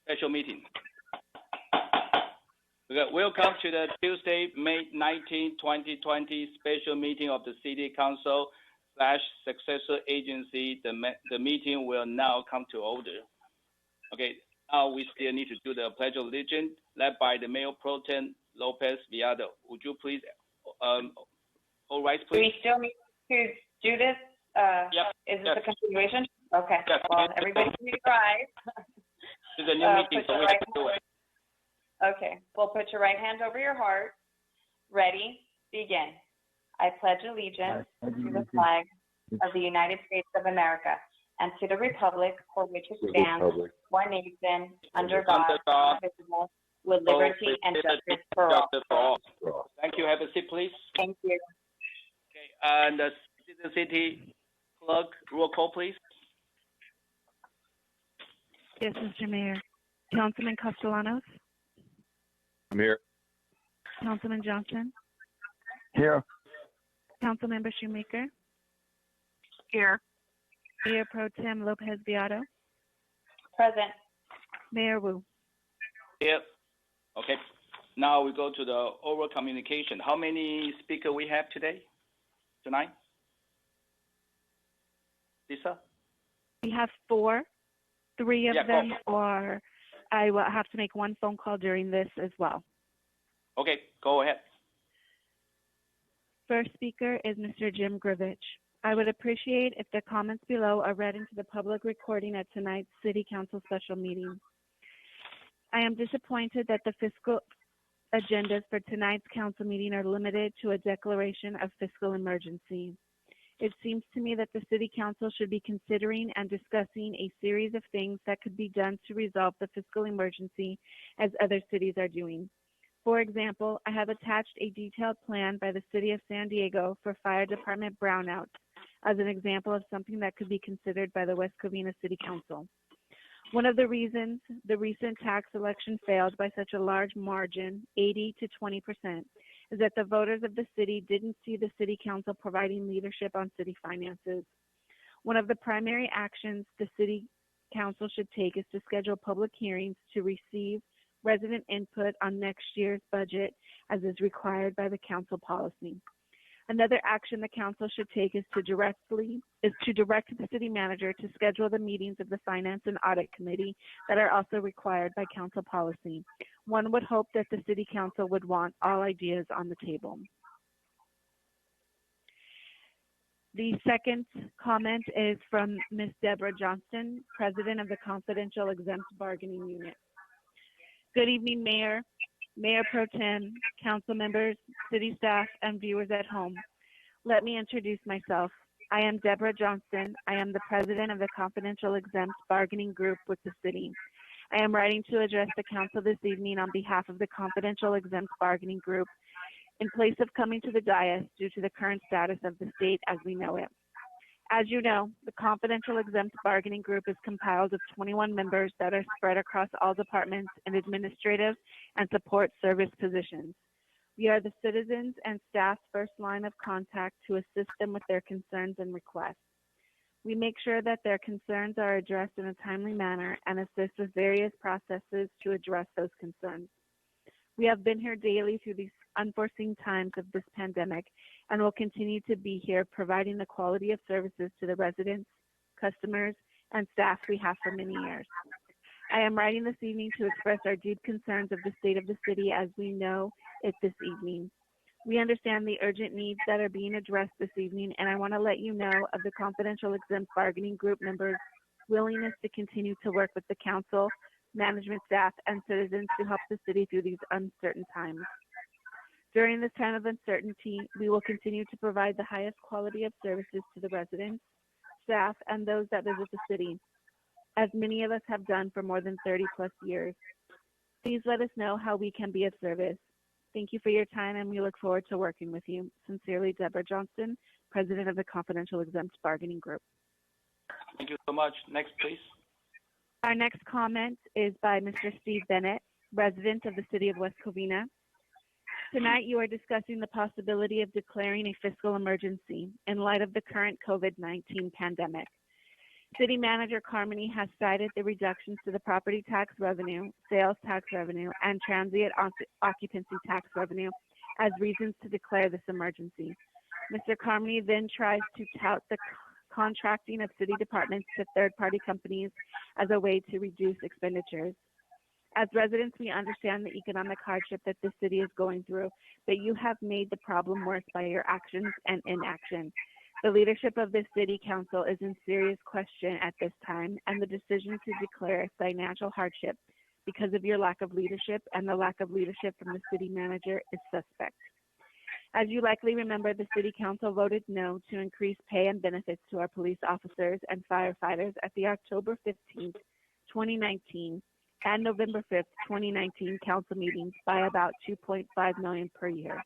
special meeting. Okay, welcome to the Tuesday, May 19, 2020 special meeting of the City Council / Successor Agency. The meeting will now come to order. Okay, now we still need to do the Pledge of Allegiance led by the Mayor Pro Tem Lopez Viado. Would you please, all right, please? Do we still need to do this? Yep. Is this Yes. a continuation? Okay. Yes. Well, everybody can be right. It's a new meeting, so we have to do it. Okay. Well, put your right hand over your heart. Ready? Begin. I pledge allegiance to the flag of the United States of America and to the republic for which it stands, one nation, under God, indivisible, with liberty and justice for all. Thank you. Have a seat, please. Thank you. Okay, and the city clerk, roll call, please. Yes, Mr. Mayor. Councilman Castellanos? I'm here. Councilman Johnston? Here. Councilmember Shoemaker? Here. Mayor Pro Tem Lopez Viado? Present. Mayor Wu? Yep. Okay. Now we go to the oral communication. How many speakers we have tonight? Lisa? We have 4. 3 of Yeah, them go. are, I will have to make one phone call during this as well. Okay, go ahead. First speaker is Mr. Jim Grivich. I would appreciate if the comments below are read into the public recording at tonight's City Council special meeting. I am disappointed that the fiscal agendas for tonight's council meeting are limited to a declaration of fiscal emergency. It seems to me that the City Council should be considering and discussing a series of things that could be done to resolve the fiscal emergency as other cities are doing. For example, I have attached a detailed plan by the City of San Diego for fire department brownouts as an example of something that could be considered by the West Covina City Council. One of the reasons the recent tax election failed by such a large margin, 80 to 20%, is that the voters of the city didn't see the City Council providing leadership on city finances. One of the primary actions the City Council should take is to schedule public hearings to receive resident input on next year's budget as is required by the council policy. Another action the council should take is to direct the city manager to schedule the meetings of the Finance and Audit Committee that are also required by council policy. One would hope that the City Council would want all ideas on the table. The second comment is from Ms. Deborah Johnston, President of the Confidential Exempt Bargaining Unit. Good evening, Mayor, Mayor Pro Tem, council members, city staff, and viewers at home. Let me introduce myself. I am Deborah Johnston. I am the president of the Confidential Exempt Bargaining Group with the city. I am writing to address the council this evening on behalf of the Confidential Exempt Bargaining Group in place of coming to the dais due to the current status of the state as we know it. As you know, the Confidential Exempt Bargaining Group is compiled of 21 members that are spread across all departments and administrative and support service positions. We are the citizens and staff's first line of contact to assist them with their concerns and requests. We make sure that their concerns are addressed in a timely manner and assist with various processes to address those concerns. We have been here daily through these unforeseen times of this pandemic and will continue to be here providing the quality of services to the residents, customers, and staff we have for many years. I am writing this evening to express our deep concerns of the state of the city as we know it this evening. We understand the urgent needs that are being addressed this evening, and I want to let you know of the Confidential Exempt Bargaining Group members' willingness to continue to work with the council, management staff, and citizens to help the city through these uncertain times. During this time of uncertainty, we will continue to provide the highest quality of services to the residents, staff, and those that visit the city, as many of us have done for more than 30 plus years. Please let us know how we can be of service. Thank you for your time, and we look forward to working with you. Sincerely, Deborah Johnston, President of the Confidential Exempt Bargaining Group. Thank you so much. Next, please. Our next comment is by Mr. Steve Bennett, resident of the city of West Covina. Tonight, you are discussing the possibility of declaring a fiscal emergency in light of the current COVID-19 pandemic. City Manager Carmody has cited the reductions to the property tax revenue, sales tax revenue, and transient occupancy tax revenue as reasons to declare this emergency. Mr. Carmody then tries to tout the contracting of city departments to third-party companies as a way to reduce expenditures. As residents, we understand the economic hardship that this city is going through, but you have made the problem worse by your actions and inaction. The leadership of this city council is in serious question at this time, and the decision to declare financial hardship because of your lack of leadership and the lack of leadership from the city manager is suspect. As you likely remember, the city council voted no to increase pay and benefits to our police officers and firefighters at the October 15th, 2019 and November 5th, 2019 council meetings by about $2.5 million per year.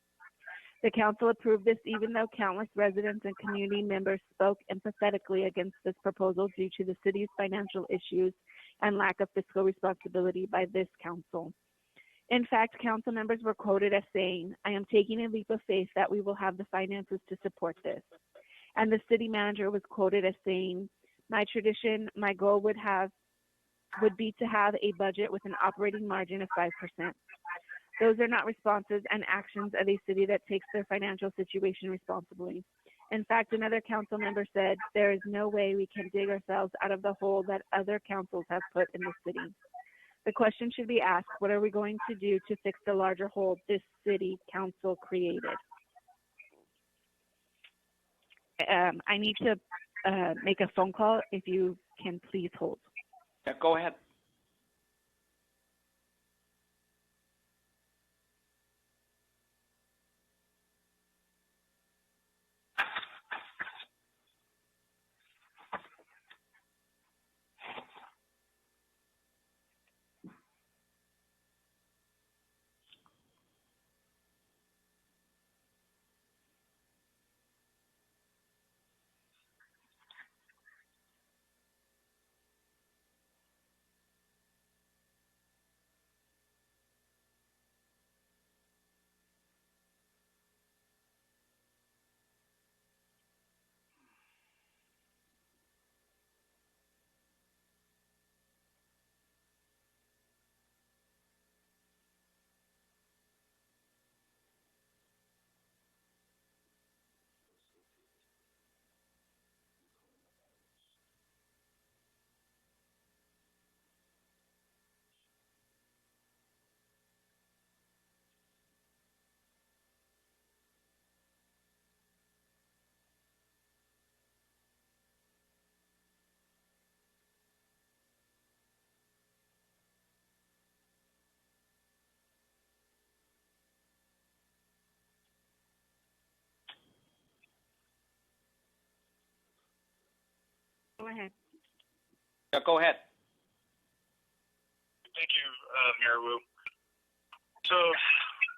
The council approved this even though countless residents and community members spoke empathetically against this proposal due to the city's financial issues and lack of fiscal responsibility by this council. In fact, council members were quoted as saying, "I am taking a leap of faith that we will have the finances to support this." And the city manager was quoted as saying, my goal would be to have a budget with an operating margin of 5%. Those are not responses and actions of a city that takes their financial situation responsibly. In fact, another council member said, there is no way we can dig ourselves out of the hole that other councils have put in the city. The question should be asked, what are we going to do to fix the larger hole this city council created? I need to make a phone call. If you can please hold. Yeah, go ahead. Go ahead. Yeah, go ahead. Thank you, Mayor Wu. So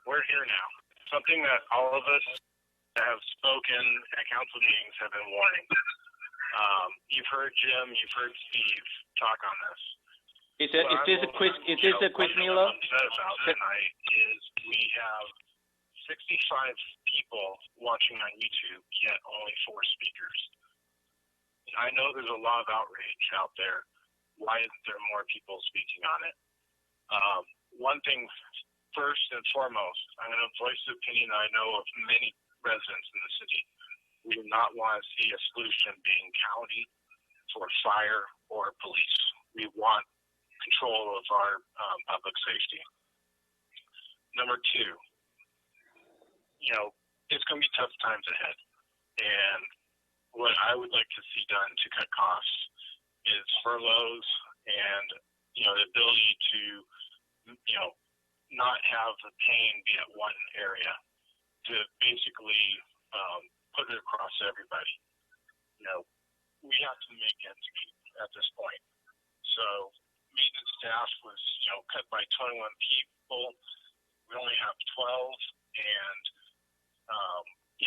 we're here now. Something that all of us that have spoken at council meetings have been warning. You've heard Jim, you've heard Steve talk on this. Is this a quiz, Milo? Tonight is we have 65 people watching on YouTube, yet only 4 speakers. I know there's a lot of outrage out there. Why isn't there more people speaking on it? One thing, first and foremost, I'm going to voice the opinion I know of many residents in the city. We do not want to see a solution being county for fire or police. We want control of our public safety. Number 2, it's going to be tough times ahead. And what I would like to see done to cut costs is furloughs and, the ability to, not have the pain be at one area, to basically put it across everybody. We have to make ends meet at this point. So maintenance staff was, cut by 21 people. We only have 12, and,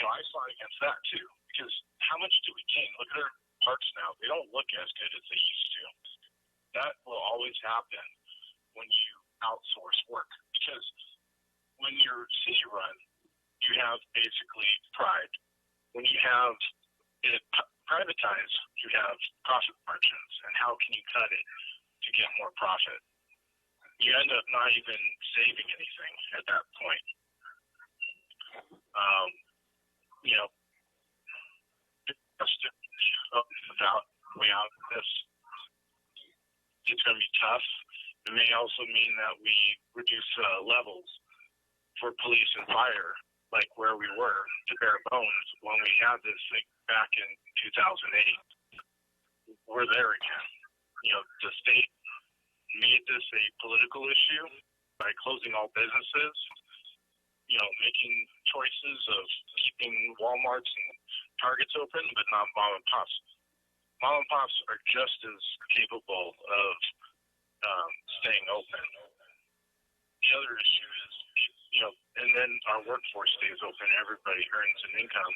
I fought against that too, because how much do we gain? Look at our parks now. They don't look as good as they used to. That will always happen when you outsource work, because when you're city run, you have basically pride. When you have it privatize, you have profit margins, and how can you cut it to get more profit? You end up not even saving anything at that point. You know, just without way out of this, it's going to be tough. It may also mean that we reduce levels for police and fire, like where we were, to bare bones when we had this thing back in 2008. We're there again. You know, the state made this a political issue by closing all businesses, you know, making choices of keeping Walmarts and Targets open, but not mom and pops. Mom and pops are just as capable of staying open. The other issue is, you know, and then our workforce stays open, everybody earns an income,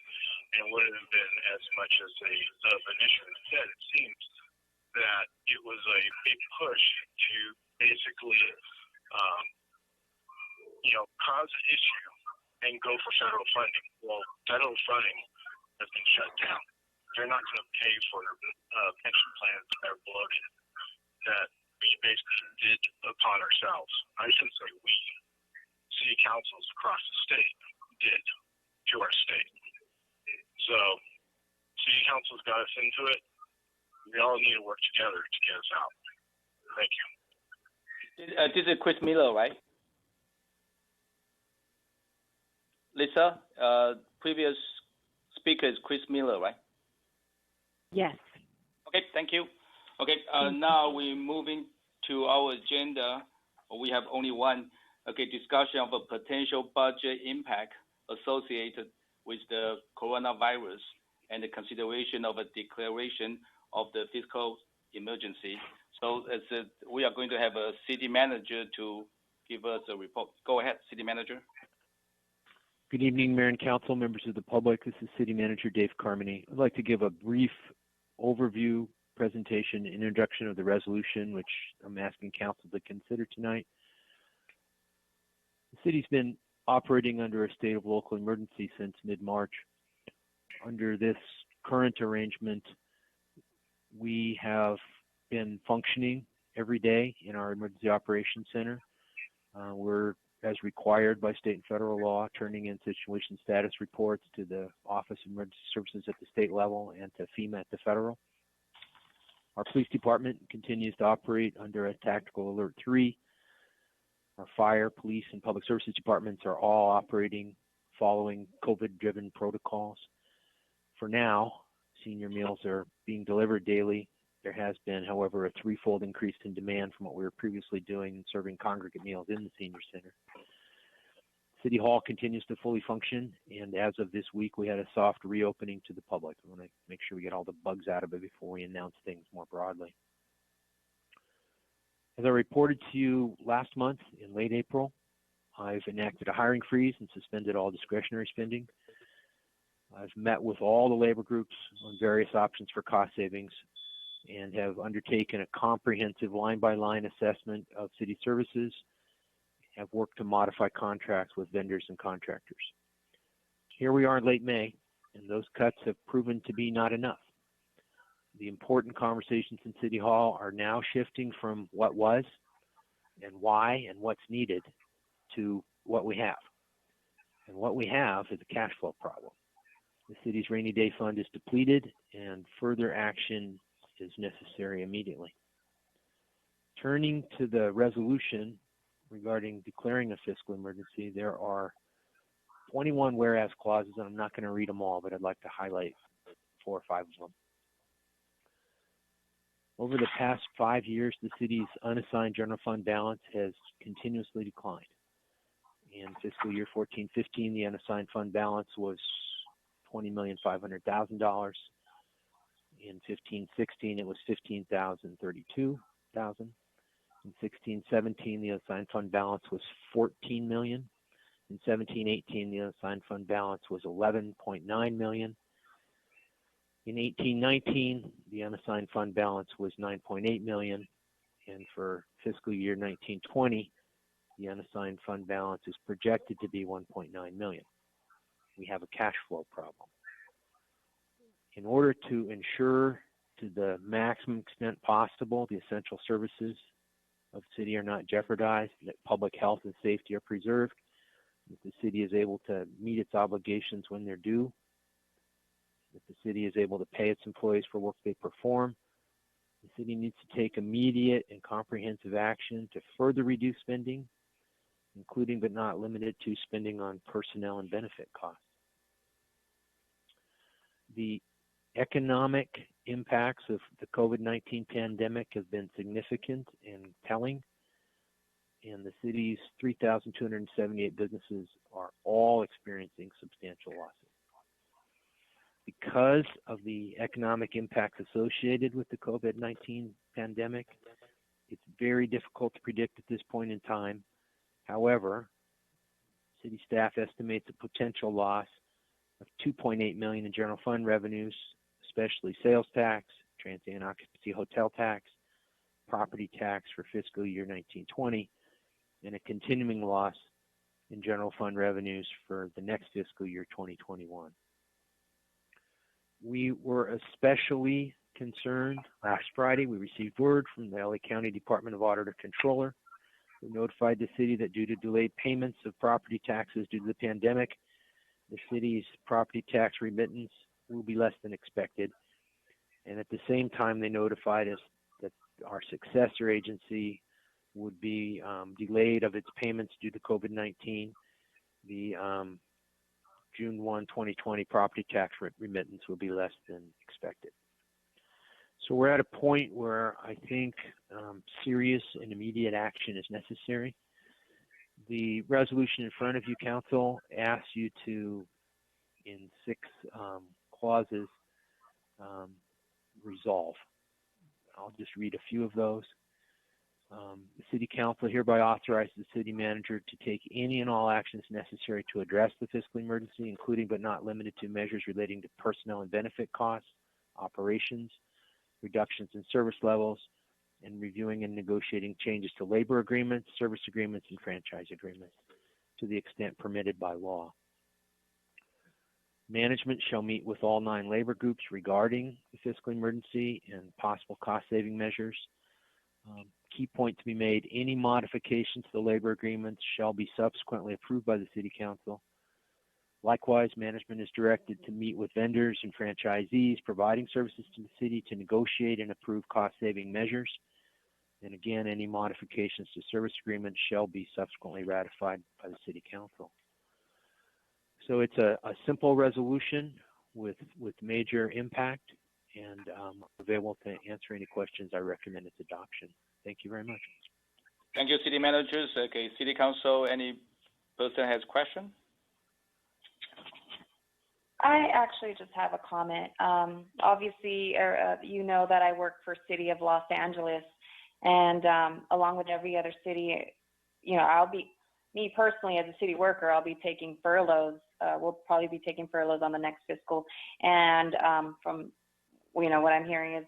and it wouldn't have been as much as they initially said. It seems that it was a big push to basically, you know, cause an issue and go for federal funding. Well, federal funding has been shut down. They're not going to pay for pension plans that are bloated, that we basically did upon ourselves. I shouldn't say we. City councils across the state did to our state. So, city council's got us into it. We all need to work together to get us out. Thank you. This is Chris Miller, right? Lisa, previous speaker is Chris Miller, right? Yes. Okay, thank you. Okay, now we're moving to our agenda. We have only one. Okay, discussion of a potential budget impact associated with the coronavirus and the consideration of a declaration of the fiscal emergency. So we are going to have a city manager to give us a report. Go ahead, city manager. Good evening, Mayor and Council, members of the public. This is City Manager Dave Carmody. I'd like to give a brief overview, presentation, introduction of the resolution, which I'm asking Council to consider tonight. The city's been operating under a state of local emergency since mid-March. Under this current arrangement, we have been functioning every day in our Emergency Operations Center. We're, as required by state and federal law, turning in situation status reports to the Office of Emergency Services at the state level and to FEMA at the federal. Our police department continues to operate under a Tactical Alert 3. Our fire, police, and public services departments are all operating following COVID-driven protocols. For now, senior meals are being delivered daily. There has been, however, a threefold increase in demand from what we were previously doing in serving congregate meals in the senior center. City Hall continues to fully function, and as of this week, we had a soft reopening to the public. We want to make sure we get all the bugs out of it before we announce things more broadly. As I reported to you last month in late April, I've enacted a hiring freeze and suspended all discretionary spending. I've met with all the labor groups on various options for cost savings and have undertaken a comprehensive line-by-line assessment of city services, have worked to modify contracts with vendors and contractors. Here we are in late May, and those cuts have proven to be not enough. The important conversations in City Hall are now shifting from what was and why and what's needed to what we have. And what we have is a cash flow problem. The city's rainy day fund is depleted and further action is necessary immediately. Turning to the resolution regarding declaring a fiscal emergency, there are 21 whereas clauses, and I'm not going to read them all, but I'd like to highlight 4 or 5 of them. Over the past 5 years, the city's unassigned general fund balance has continuously declined. In fiscal year 14-15, the unassigned fund balance was $20,500,000. In 15-16, it was $15,032,000. In 16-17, the unassigned fund balance was $14 million. In 17-18, the unassigned fund balance was $11.9 million. In 18-19, the unassigned fund balance was $9.8 million. And for fiscal year 19-20, the unassigned fund balance is projected to be $1.9 million. We have a cash flow problem. In order to ensure to the maximum extent possible the essential services of the city are not jeopardized, that public health and safety are preserved, that the city is able to meet its obligations when they're due, that the city is able to pay its employees for work they perform, the city needs to take immediate and comprehensive action to further reduce spending, including but not limited to spending on personnel and benefit costs. The economic impacts of the COVID-19 pandemic have been significant and telling, and the city's 3,278 businesses are all experiencing substantial losses. Because of the economic impacts associated with the COVID-19 pandemic, it's very difficult to predict at this point in time. However, city staff estimates a potential loss of $2.8 million in general fund revenues, especially sales tax, transient occupancy hotel tax, property tax for fiscal year 1920, and a continuing loss in general fund revenues for the next fiscal year 2021. We were especially concerned last Friday. We received word from the LA County Department of Auditor Controller, who notified the city that due to delayed payments of property taxes due to the pandemic, the city's property tax remittance will be less than expected. And at the same time, they notified us that our successor agency would be delayed of its payments due to COVID-19. The June 1, 2020 property tax remittance will be less than expected. So we're at a point where I think serious and immediate action is necessary. The resolution in front of you, Council, asks you to, in 6 clauses, resolve. I'll just read a few of those. The City Council hereby authorizes the City Manager to take any and all actions necessary to address the fiscal emergency, including but not limited to measures relating to personnel and benefit costs, operations, reductions in service levels, and reviewing and negotiating changes to labor agreements, service agreements, and franchise agreements to the extent permitted by law. Management shall meet with all 9 labor groups regarding the fiscal emergency and possible cost-saving measures. Key point to be made, any modifications to the labor agreements shall be subsequently approved by the City Council. Likewise, management is directed to meet with vendors and franchisees providing services to the city to negotiate and approve cost-saving measures. And again, any modifications to service agreements shall be subsequently ratified by the City Council. So it's a simple resolution with major impact, and I'm available to answer any questions. I recommend its adoption. Thank you very much. Thank you, City Managers. Okay, City Council, any person has question? I actually just have a comment. Obviously, you know that I work for City of Los Angeles, and along with every other city, me personally as a city worker, I'll be taking furloughs. We'll probably be taking furloughs on the next fiscal, and from what I'm hearing is,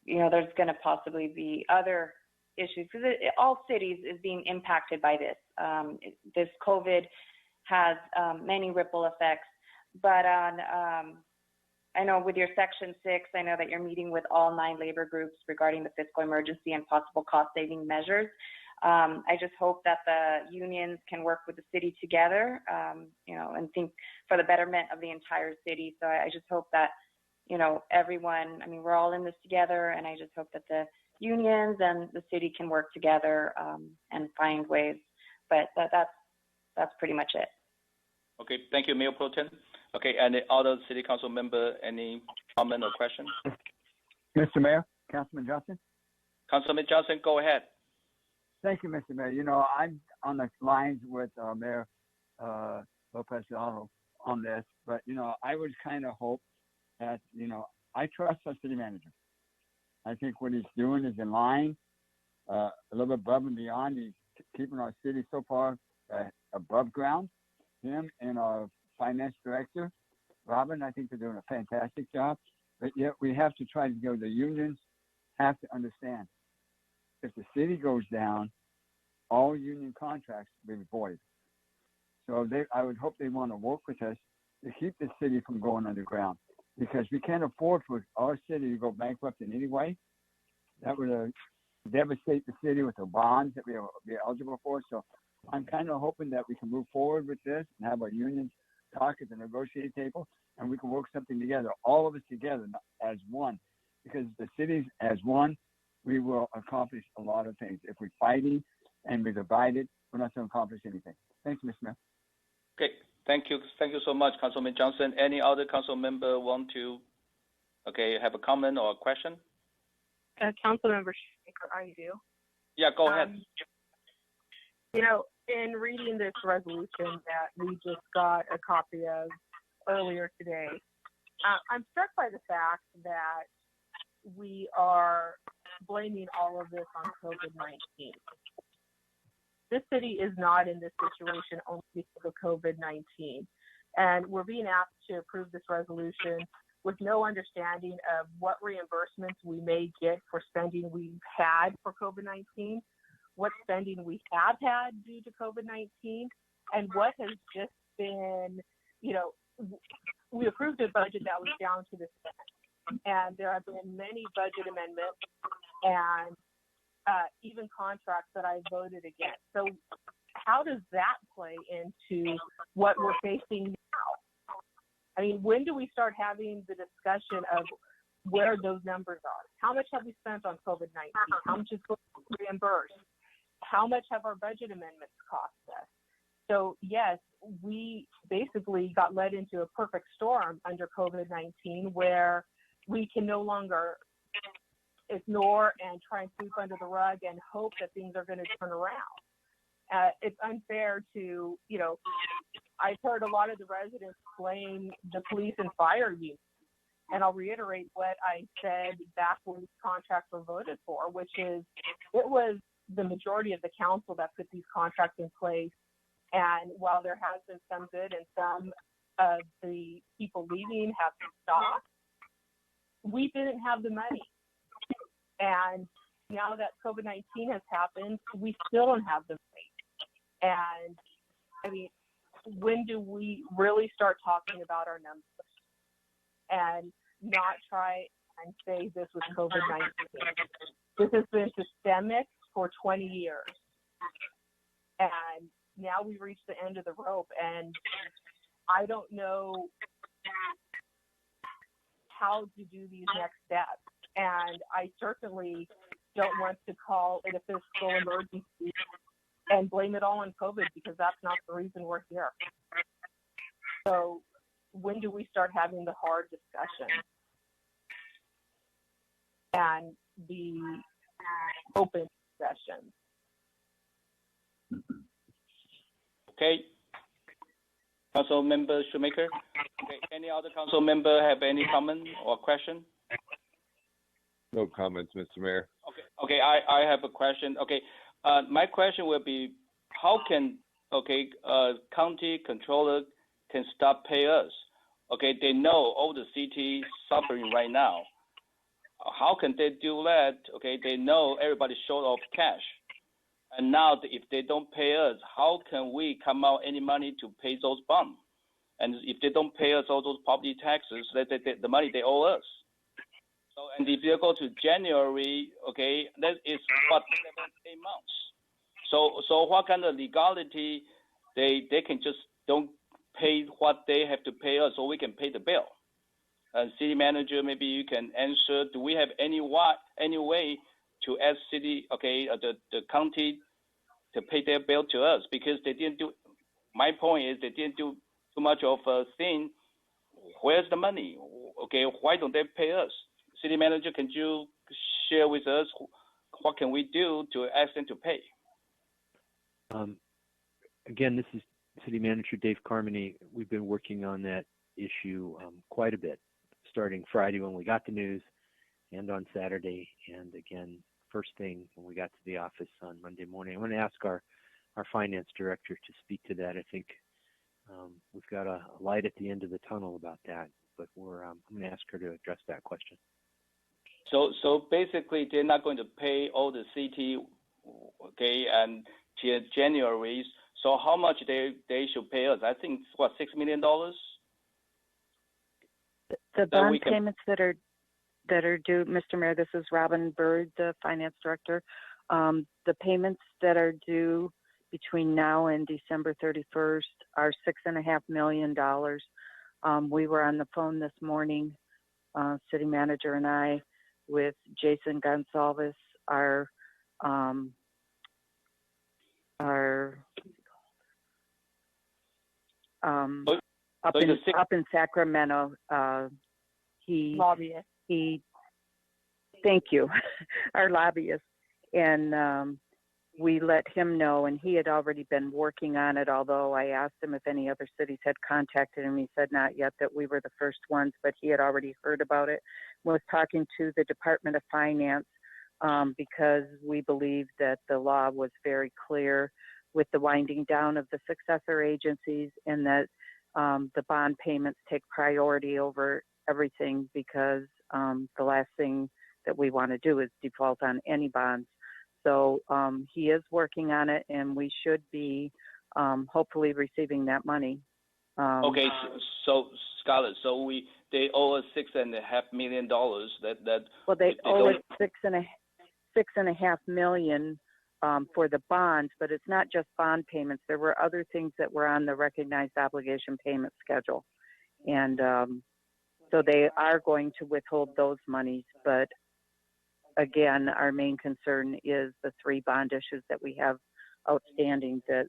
there's going to possibly be other issues because all cities is being impacted by this. This COVID has many ripple effects. But I know with your Section 6, I know that you're meeting with all 9 labor groups regarding the fiscal emergency and possible cost-saving measures. I just hope that the unions can work with the city together, and think for the betterment of the entire city. So I just hope that, everyone, we're all in this together, and I just hope that the unions and the city can work together and find ways. But that's pretty much it. Okay, thank you, Mayor Pro Tem. Okay, and the other City Council member, any comment or question? Mr. Mayor, Councilman Johnston. Councilman Johnston, go ahead. Thank you, Mr. Mayor. I'm on the lines with Mayor Lopez on this, but, I would kind of hope that, I trust our city manager. I think what he's doing is in line, a little bit above and beyond. He's keeping our city so far above ground. Him and our finance director, Robin, I think they're doing a fantastic job. But yet we have to try to go. The unions have to understand. If the city goes down, all union contracts will be void. So I would hope they want to work with us to keep the city from going underground. because we can't afford for our city to go bankrupt in any way. That would devastate the city with the bonds that we are eligible for. So I'm kind of hoping that we can move forward with this and have our unions talk at the negotiating table, and we can work something together, all of us together as one. Because the cities as one, we will accomplish a lot of things. If we're fighting and we're divided, we're not going to accomplish anything. Thank you, Mr. Mayor. Okay, thank you so much, Councilman Johnston. Any other council member want to, have a comment or a question? Councilmember Shaker, I do. Yeah, go ahead. In reading this resolution that we just got a copy of earlier today, I'm struck by the fact that we are blaming all of this on COVID-19. This city is not in this situation only because of COVID-19. And we're being asked to approve this resolution with no understanding of what reimbursements we may get for spending we've had for COVID-19, what spending we have had due to COVID-19, and what has just been, we approved a budget that was down to the cent. And there have been many budget amendments and even contracts that I voted against. So how does that play into what we're facing now? I mean, when do we start having the discussion of where those numbers are? How much have we spent on COVID-19? How much is reimbursed? How much have our budget amendments cost us? So yes, we basically got led into a perfect storm under COVID-19 where we can no longer ignore and try and sweep under the rug and hope that things are going to turn around. It's unfair to, I've heard a lot of the residents blame the police and fire unions. And I'll reiterate what I said back when these contracts were voted for, which is it was the majority of the council that put these contracts in place. And while there has been some good and some of the people leaving have stopped, we didn't have the money. And now that COVID-19 has happened, we still don't have the money. And I mean, when do we really start talking about our numbers and not try and say this was COVID-19? This has been systemic for 20 years. And now we've reached the end of the rope, and I don't know how to do these next steps. And I certainly don't want to call it a fiscal emergency and blame it all on COVID, because that's not the reason we're here. So when do we start having the hard discussion and the open discussion? Okay. Council Member Shoemaker. Okay. Any other council member have any comment or question? No comments, Mr. Mayor. Okay. I have a question. Okay. My question will be, how can county controller can stop pay us? Okay, they know all the cities suffering right now. How can they do that? Okay, they know everybody's short of cash. And now if they don't pay us, how can we come out any money to pay those bonds? And if they don't pay us all those property taxes, the money they owe us. So, and if you go to January, okay, that is what 7-8 months. So what kind of legality they can just don't pay what they have to pay us so we can pay the bill? City manager, maybe you can answer. Do we have any way to ask city, the county to pay their bill to us? Because they didn't do. My point is they didn't do too much of a thing. Where's the money? Okay, why don't they pay us? City manager, can you share with us what can we do to ask them to pay? Again, this is City Manager Dave Carmody. We've been working on that issue quite a bit, starting Friday when we got the news and on Saturday, and again, first thing when we got to the office on Monday morning. I want to ask our finance director to speak to that. I think we've got a light at the end of the tunnel about that, but I'm going to ask her to address that question. So basically, they're not going to pay all the city, and till January. So how much they should pay us? I think $6 million. The bond payments that are due, Mr. Mayor, this is Robin Bird, the finance director. The payments that are due between now and December 31st are $6.5 million. We were on the phone this morning, city manager and I, with Jason Gonsalves, our up in Sacramento. Lobbyist. Thank you, our lobbyist, and we let him know, and he had already been working on it, although I asked him if any other cities had contacted him. He said not yet, that we were the first ones, but he had already heard about it. Was talking to the Department of Finance because we believe that the law was very clear with the winding down of the successor agencies, and that the bond payments take priority over everything, because the last thing that we want to do is default on any bonds. So he is working on it, and we should be hopefully receiving that money. Okay, so Scarlett, so they owe us $6.5 million. Well, they owe us $6.5 million for the bonds, but it's not just bond payments. There were other things that were on the recognized obligation payment schedule, and so they are going to withhold those monies. But again, our main concern is the 3 bond issues that we have outstanding that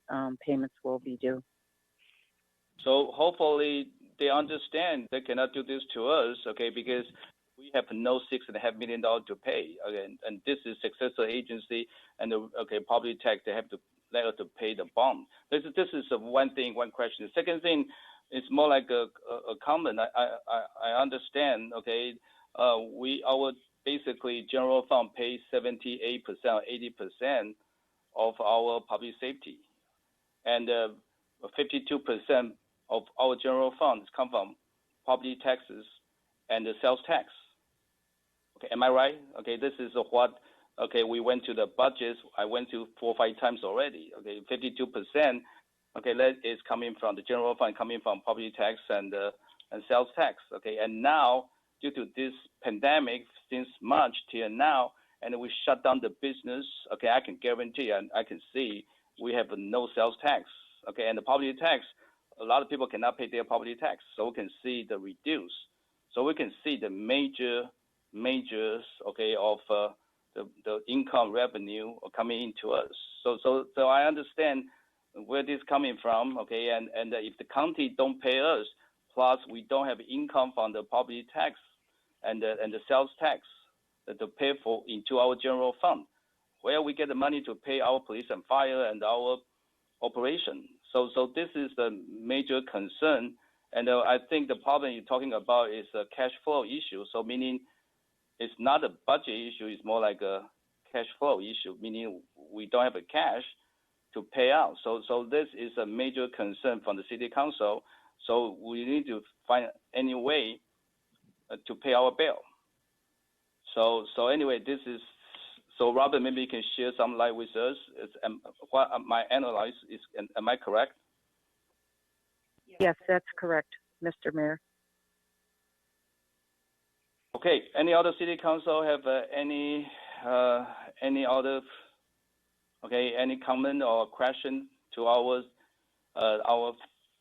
payments will be due. So hopefully they understand they cannot do this to us, okay, because we have no $6.5 million to pay, okay, and this is successor agency, and property tax, they have to let us to pay the bond. This is one thing, one question. The second thing is more like a comment. I understand, okay, our basically general fund pays 78%, 80% of our public safety, and 52% of our general funds come from property taxes and the sales tax. Okay, am I right? Okay, this is what, okay, we went to the budgets. I went to 4 or 5 times already. Okay, 52%, okay, that is coming from the general fund, coming from property tax and sales tax. Okay, and now due to this pandemic, since March till now, and we shut down the business, okay, I can guarantee and I can see we have no sales tax. Okay, and the property tax, a lot of people cannot pay their property tax, so we can see the reduce. So we can see the majors, okay, of the income revenue coming into us. So I understand where this is coming from, okay, and if the county don't pay us, plus we don't have income from the property tax and the sales tax to pay for into our general fund, where we get the money to pay our police and fire and our operation. So this is the major concern, and I think the problem you're talking about is a cash flow issue. So meaning it's not a budget issue, it's more like a cash flow issue, meaning we don't have a cash to pay out. So this is a major concern from the city council. So we need to find any way to pay our bill. So anyway, this is, so Robert, maybe you can share some light with us. What my analysis is, am I correct? Yes, that's correct, Mr. Mayor. Okay, any other city council have any other, okay, any comment or question to our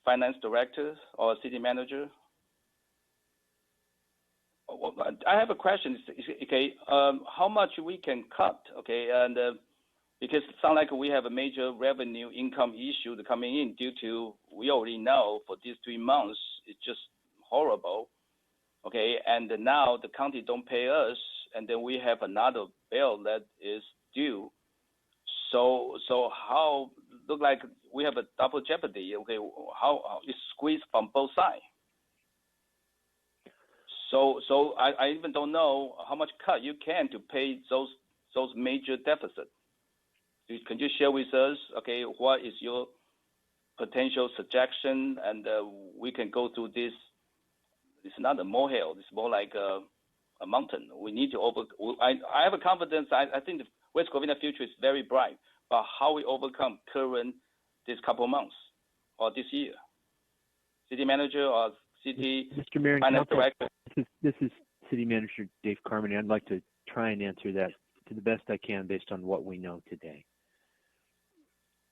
finance director or city manager? I have a question. Okay, how much we can cut? Okay, and because it sounds like we have a major revenue income issue coming in due to, we already know for these 3 months it's just horrible. Okay, and now the county don't pay us, and then we have another bill that is due. So how look like we have a double jeopardy? Okay, how it's squeezed from both sides. So I even don't know how much cut you can to pay those major deficits. Can you share with us, okay, what is your potential suggestion, and we can go through this. It's not a molehill, it's more like a mountain. We need to I have a confidence, I think the West Covina future is very bright, but how we overcome this couple months or this year? City manager or City Mr. Mayor and Finance Council, Director. this is City Manager Dave Carmody. I'd like to try and answer that to the best I can based on what we know today.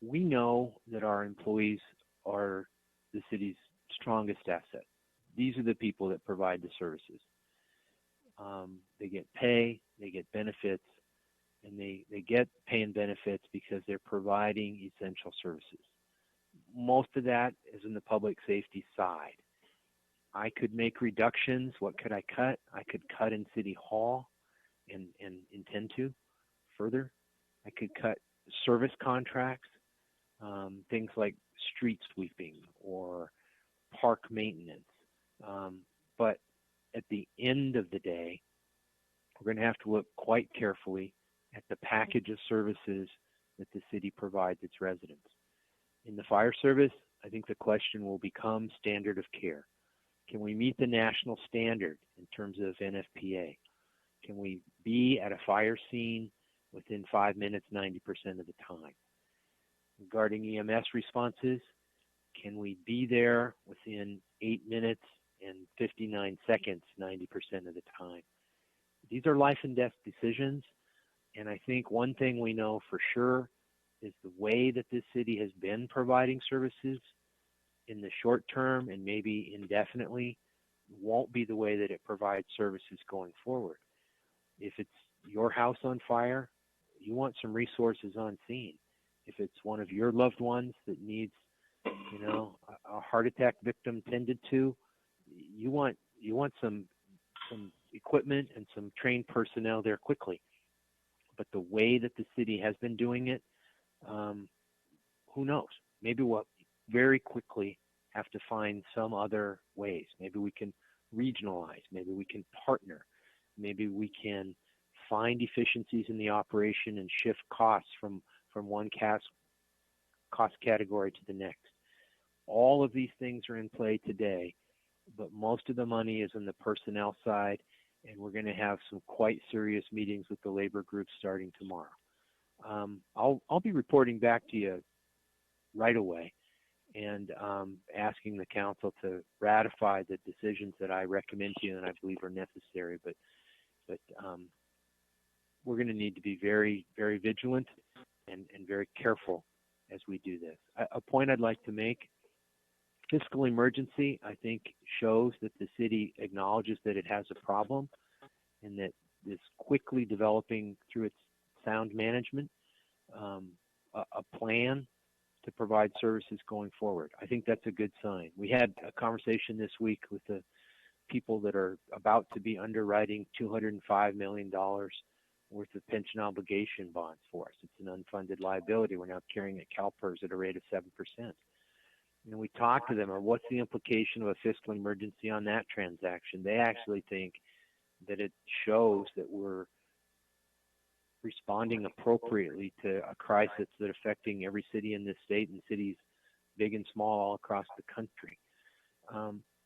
We know that our employees are the city's strongest asset. These are the people that provide the services. They get pay, they get benefits, and they get pay and benefits because they're providing essential services. Most of that is in the public safety side. I could make reductions. What could I cut? I could cut in City Hall and intend to further. I could cut service contracts, things like street sweeping or park maintenance. But at the end of the day, we're going to have to look quite carefully at the package of services that the city provides its residents. In the fire service, I think the question will become standard of care. Can we meet the national standard in terms of NFPA? Can we be at a fire scene within 5 minutes 90% of the time? Regarding EMS responses, can we be there within 8 minutes and 59 seconds 90% of the time? These are life and death decisions, and I think one thing we know for sure is the way that this city has been providing services in the short term and maybe indefinitely won't be the way that it provides services going forward. If it's your house on fire, you want some resources on scene. If it's one of your loved ones that needs, a heart attack victim tended to, you want some equipment and some trained personnel there quickly. But the way that the city has been doing it, who knows? Maybe we'll very quickly have to find some other ways. Maybe we can regionalize. Maybe we can partner. Maybe we can find efficiencies in the operation and shift costs from one cost category to the next. All of these things are in play today, but most of the money is on the personnel side, and we're going to have some quite serious meetings with the labor groups starting tomorrow. I'll be reporting back to you right away and asking the council to ratify the decisions that I recommend to you and I believe are necessary. But we're going to need to be very, very vigilant and very careful as we do this. A point I'd like to make: fiscal emergency, I think, shows that the city acknowledges that it has a problem and that is quickly developing through its sound management a plan to provide services going forward. I think that's a good sign. We had a conversation this week with the people that are about to be underwriting $205 million worth of pension obligation bonds for us. It's an unfunded liability. We're now carrying at CalPERS at a rate of 7%. And we talked to them, or what's the implication of a fiscal emergency on that transaction? They actually think that it shows that we're responding appropriately to a crisis that's affecting every city in this state and cities big and small all across the country.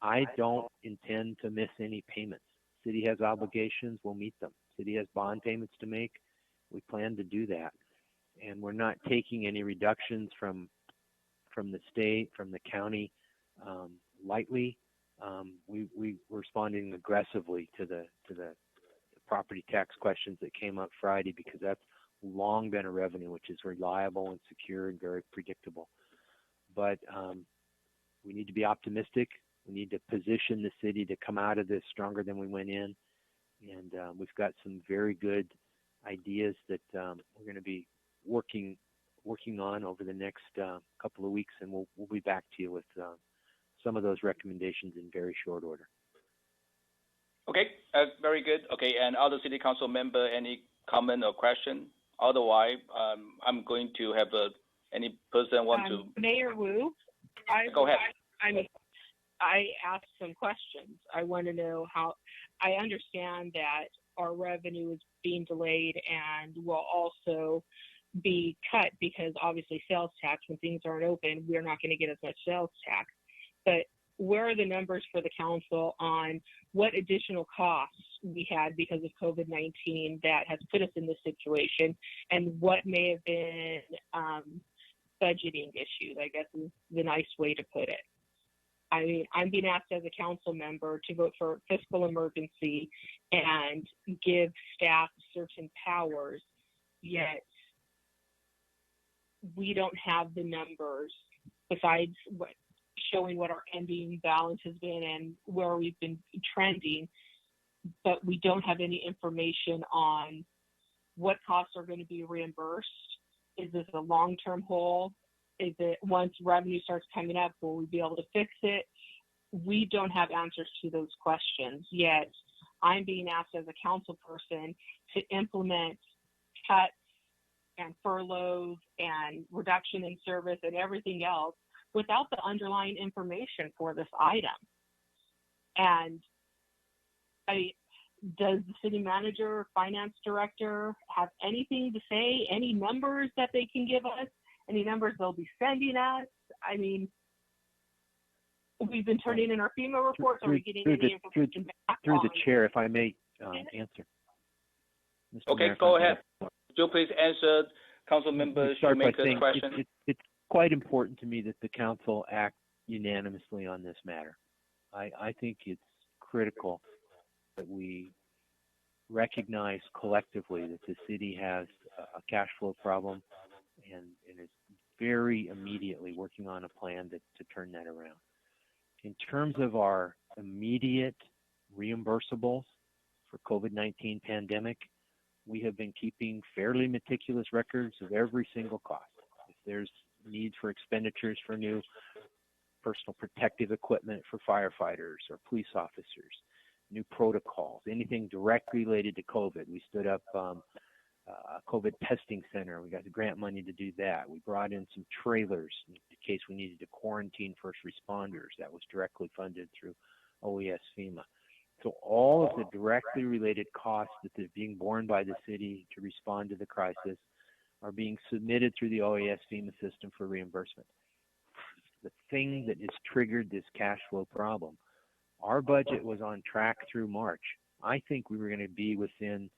I don't intend to miss any payments. City has obligations, we'll meet them. City has bond payments to make, we plan to do that. And we're not taking any reductions from the state, from the county, lightly. We're responding aggressively to the property tax questions that came up Friday, because that's long been a revenue which is reliable and secure and very predictable. But we need to be optimistic. We need to position the city to come out of this stronger than we went in. And we've got some very good ideas that we're going to be working on over the next couple of weeks, and we'll be back to you with some of those recommendations in very short order. Okay, very good. Okay, and other city council member, any comment or question? Otherwise, I'm going to have any person want to. Mayor Wu, Go ahead. I asked some questions. I want to know how. I understand that our revenue is being delayed and will also be cut because obviously sales tax, when things aren't open, we're not going to get as much sales tax. But where are the numbers for the council on what additional costs we had because of COVID-19 that has put us in this situation, and what may have been budgeting issues, I guess is the nice way to put it? I mean, I'm being asked as a council member to vote for fiscal emergency and give staff certain powers, yet we don't have the numbers besides showing what our ending balance has been and where we've been trending, but we don't have any information on what costs are going to be reimbursed. Is this a long-term hole? Is it once revenue starts coming up, will we be able to fix it? We don't have answers to those questions, yet I'm being asked as a council person to implement cuts and furloughs and reduction in service and everything else without the underlying information for this item. And does the city manager, finance director have anything to say, any numbers that they can give us, any numbers they'll be sending us? I mean, we've been turning in our FEMA reports. Are we getting any information back? Through the chair, if I may answer. Mr. Okay, Mayor, go ahead. Would you please answer Council Member Shoemaker's question? It's quite important to me that the council act unanimously on this matter. I think it's critical that we recognize collectively that the city has a cash flow problem and is very immediately working on a plan to turn that around. In terms of our immediate reimbursables for COVID-19 pandemic, we have been keeping fairly meticulous records of every single cost. If there's needs for expenditures for new personal protective equipment for firefighters or police officers, new protocols, anything directly related to COVID. We stood up a COVID testing center. We got the grant money to do that. We brought in some trailers in case we needed to quarantine first responders. That was directly funded through OES FEMA. So all of the directly related costs that are being borne by the city to respond to the crisis are being submitted through the OES FEMA system for reimbursement. The thing that has triggered this cash flow problem, our budget was on track through March. I think we were going to be within,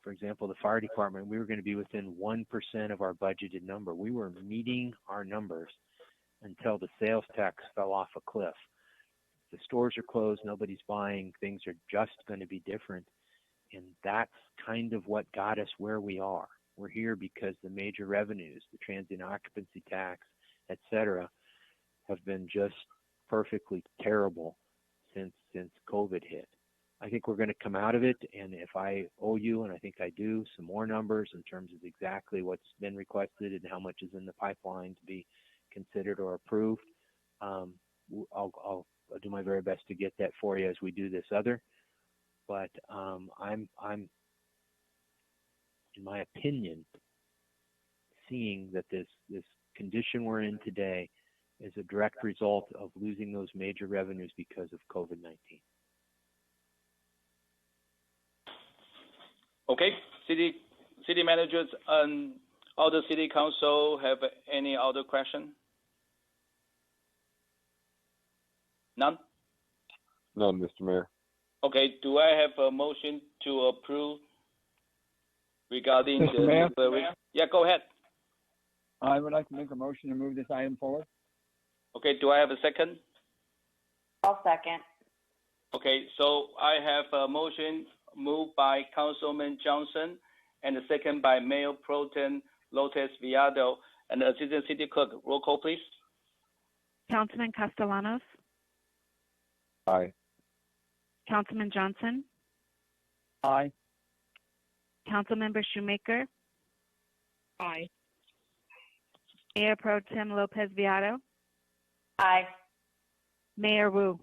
for example, the fire department, we were going to be within 1% of our budgeted number. We were meeting our numbers until the sales tax fell off a cliff. The stores are closed, nobody's buying, things are just going to be different. And that's kind of what got us where we are. We're here because the major revenues, the transient occupancy tax, et cetera, have been just perfectly terrible since COVID hit. I think we're going to come out of it, and if I owe you, and I think I do, some more numbers in terms of exactly what's been requested and how much is in the pipeline to be considered or approved, I'll do my very best to get that for you as we do this other. But I'm, in my opinion, seeing that this condition we're in today is a direct result of losing those major revenues because of COVID-19. Okay, city managers and other city council have any other question? None? None, Mr. Mayor. Okay, do I have a motion to approve regarding Mr. Mayor? Yeah, go ahead. I would like to make a motion to move this item forward. Okay, do I have a second? I'll second. Okay, so I have a motion moved by Councilman Johnston and a second by Mayor Pro Tem Lopez Viado and Assistant City Clerk. Roll call, please. Councilman Castellanos, Aye. Councilman Johnson, Aye. Councilmember Shoemaker, Aye. Mayor Pro Tem Lopez Viado, Aye. Mayor Wu.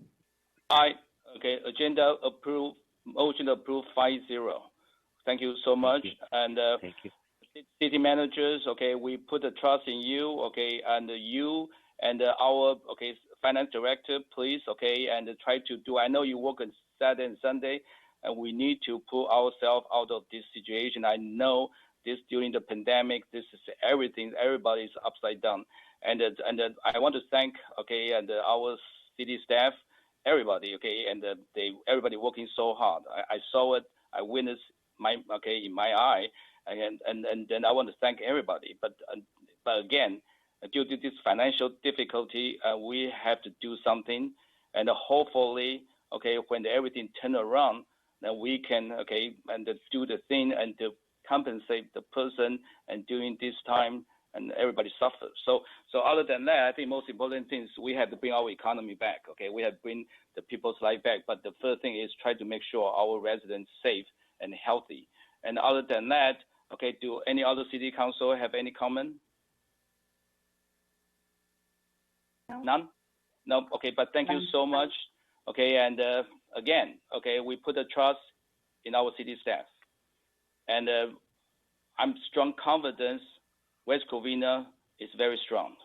Aye. Okay, agenda approved. Motion approved 5-0. Thank you so much. Thank you. And Thank you. city managers, okay, we put the trust in you, okay, and you and our, okay, finance director, please, okay, and try to do, I know you work on Saturday and Sunday, and we need to pull ourselves out of this situation. I know this during the pandemic, this is everything, everybody's upside down. And I want to thank, okay, and our city staff, everybody, okay, and everybody working so hard. I saw it, I witnessed in my eye, and then I want to thank everybody. But again, due to this financial difficulty, we have to do something, and hopefully, okay, when everything turn around, then we can, okay, and do the thing and to compensate the person, and during this time, and everybody suffers. So other than that, I think most important thing is we have to bring our economy back. Okay, we have to bring the people's life back. But the first thing is try to make sure our residents safe and healthy. And other than that, okay, do any other city council have any comment? No. None? No. Okay, but thank you so much. Okay, and again, okay, we put the trust in our city staff, and I'm strong confidence. West Covina is very strong.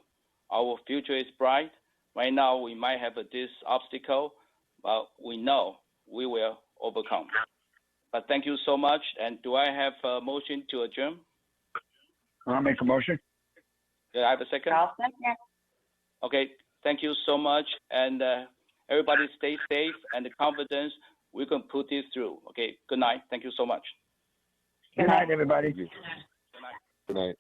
Our future is bright. Right now, we might have this obstacle, but we know we will overcome. But thank you so much. And do I have a motion to adjourn? I'll make a motion. Do I have a second? I'll second. Okay, thank you so much. And everybody stay safe and confidence. We can put this through. Okay, good night. Thank you so much. Good night, everybody. Good night.